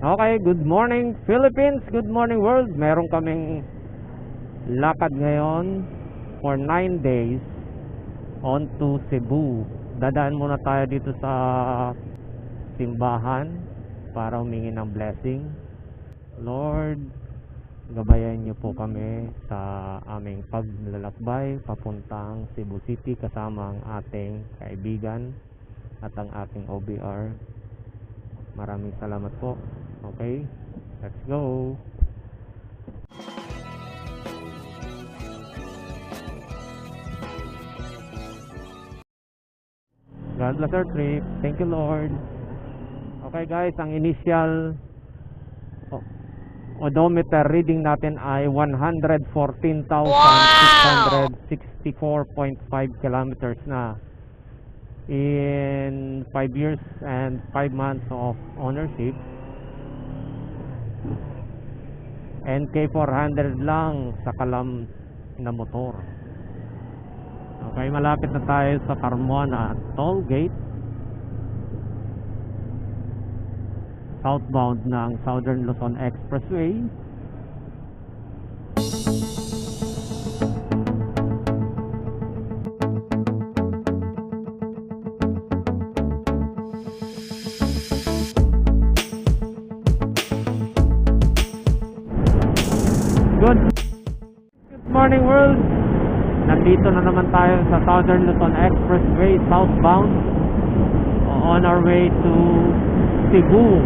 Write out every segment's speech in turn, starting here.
Okay, good morning Philippines, good morning world. Meron kaming lakad ngayon for 9 days on to Cebu. Dadaan muna tayo dito sa simbahan para humingi ng blessing. Lord, gabayan niyo po kami sa aming paglalakbay papuntang Cebu City kasama ang ating kaibigan at ang ating OBR. Maraming salamat po. Okay, let's go. God bless our trip. Thank you, Lord. Okay guys, ang initial odometer reading natin ay 114,664.5 kilometers na in 5 years and 5 months of ownership. NK 400 lang sa kalam na motor. Okay, malapit na tayo sa Carmona toll gate, southbound ng Southern Luzon Expressway. Good morning world. Nandito na naman tayo sa Southern Luzon Expressway southbound on our way to Cebu.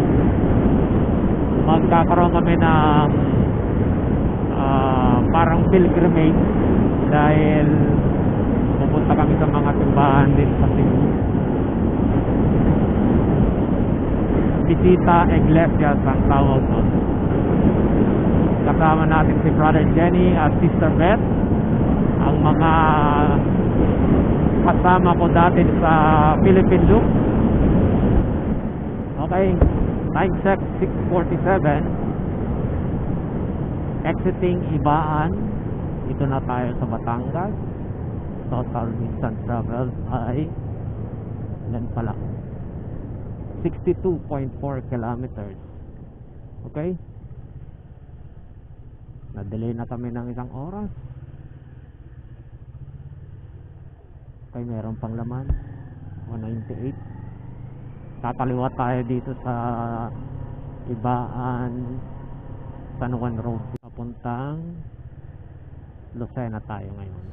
Magkakaroon kami ng parang pilgrimage dahil pupunta kami sa mga simbahan din sa Cebu. Visita Iglesias ang tawag doon. Kasama natin si Brother Jenny at Sister Beth, ang mga kasama ko dati sa Philippine Loop. Okay, time check 6:47. Exiting Ibaan. Dito na tayo sa Batangas. Total distance travel ay ilan pala, 62.4 kilometers. Okay, na-delay na kami ng isang oras. Okay, meron pang laman 198. Tataliwa tayo dito sa Ibaan San Juan Road, papuntang Lucena tayo ngayon.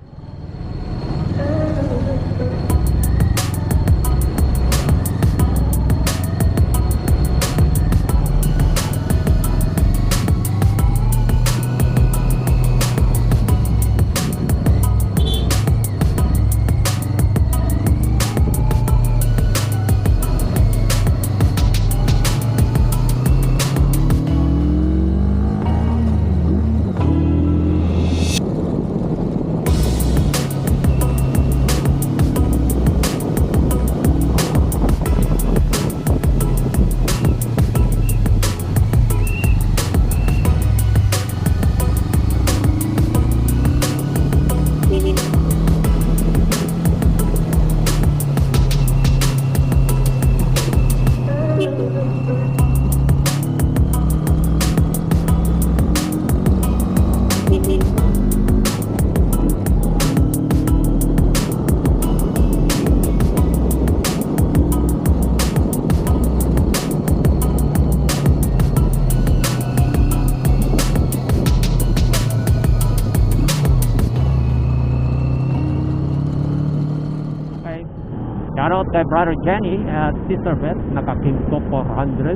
Shoutout kay Brother Jenny at Sister Beth, naka-Kimco 400.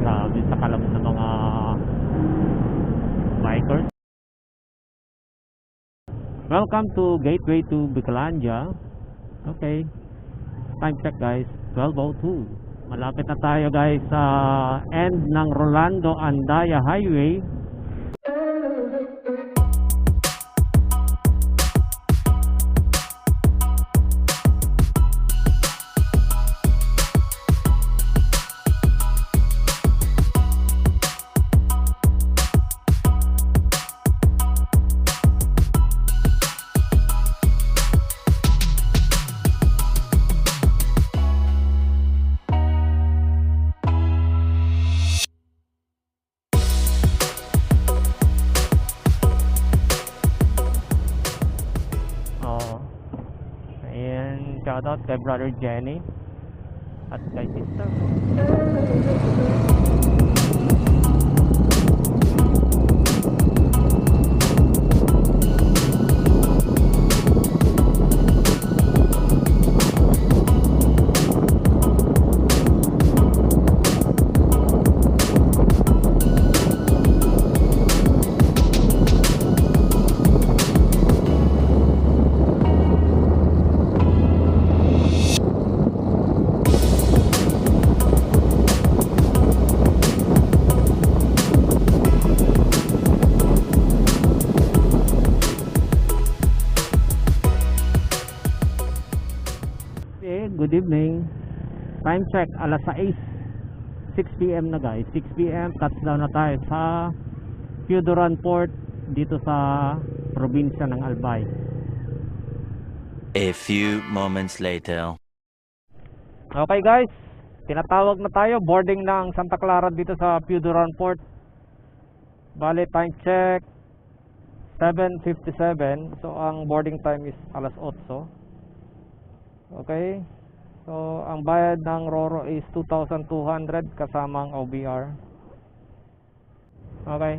Grabe sa kalam ng mga bikers. Welcome to Gateway to Bicolandia. Okay, time check guys, 12:02. Malapit na tayo guys sa end ng Rolando Andaya Highway. Shoutout kay Brother Jenny at kay Sister. Good evening. Time check, alas 6. 6 p.m. na guys. 6 p.m. Touchdown na tayo sa Fiodoran Port dito sa probinsya ng Albay. A few moments later. Okay guys, tinatawag na tayo. Boarding ng Santa Clara dito sa Fiodoran Port. Bale, time check 7:57. So ang boarding time is alas 8. Okay. So, ang bayad ng Roro is 2,200 kasamang OBR. Okay.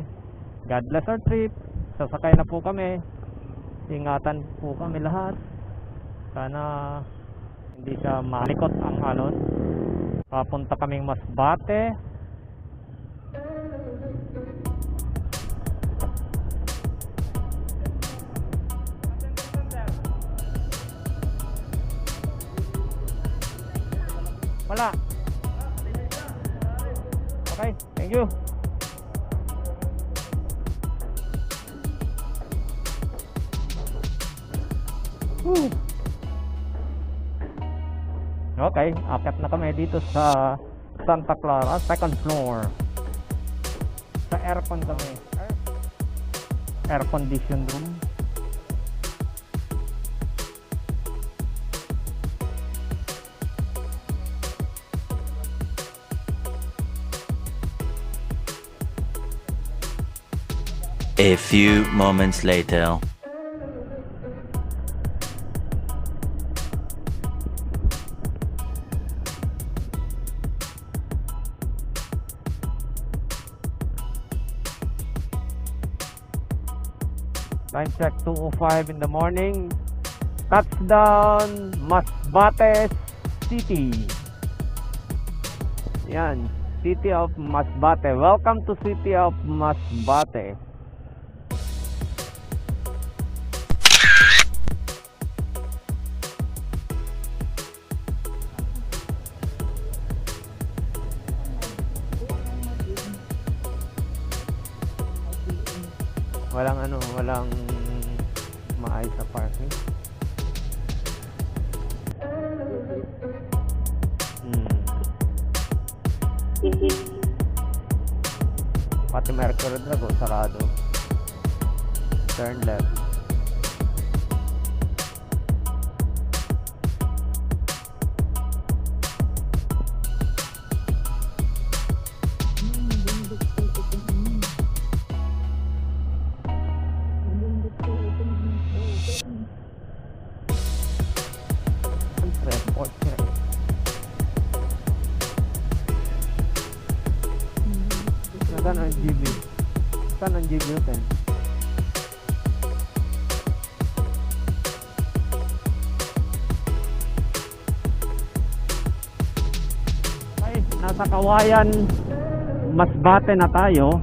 God bless our trip. Sasakay na po kami. Ingatan po kami lahat. Sana hindi siya malikot ang alon. Papunta kaming Masbate. Wala. Okay, thank you. Woo. Okay, akyat na kami dito sa Santa Clara, second floor. Sa aircon kami. Air condition room. A few moments later. Time check 2:05 in the morning. Touchdown Masbate City. Yan, City of Masbate. Welcome to City of Masbate. Walang maayos na parking. Pati Mercury Drago sarado. Turn left. Saan ang GB? Saan ang GB hotel? Okay, nasa Kawayan Masbate na tayo.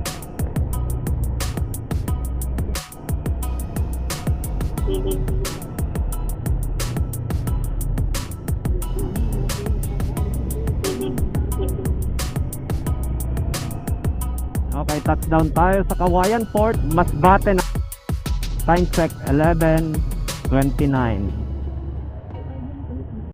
Okay, touchdown tayo sa Kawayan Port, Masbate na. Time check 11:29.